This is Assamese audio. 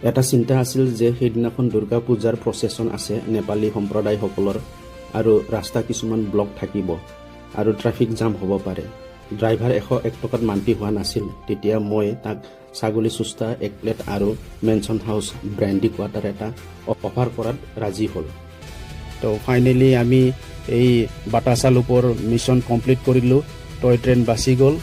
এটা চিন্তা আছিল যে সেইদিনাখন দুৰ্গা পূজাৰ প্ৰচেছন আছে নেপালী সম্প্ৰদায়সকলৰ আৰু ৰাস্তা কিছুমান ব্লক থাকিব আৰু ট্ৰাফিক জাম হ'ব পাৰে। ড্ৰাইভাৰ 101 টকাত মান্তি হোৱা নাছিল। তেতিয়া মই তাক ছাগলী চুস্তা 1 প্লেট আৰু মেনশ্যন হাউচ ব্ৰেণ্ডি কোৱাটাৰ এটা অফাৰ কৰাত ৰাজি হ'ল। তো ফাইনেলি আমি এই বাটাচালুপৰ মিছন কমপ্লিট কৰিলোঁ। টয় ট্ৰেইন বাচি গ'ল।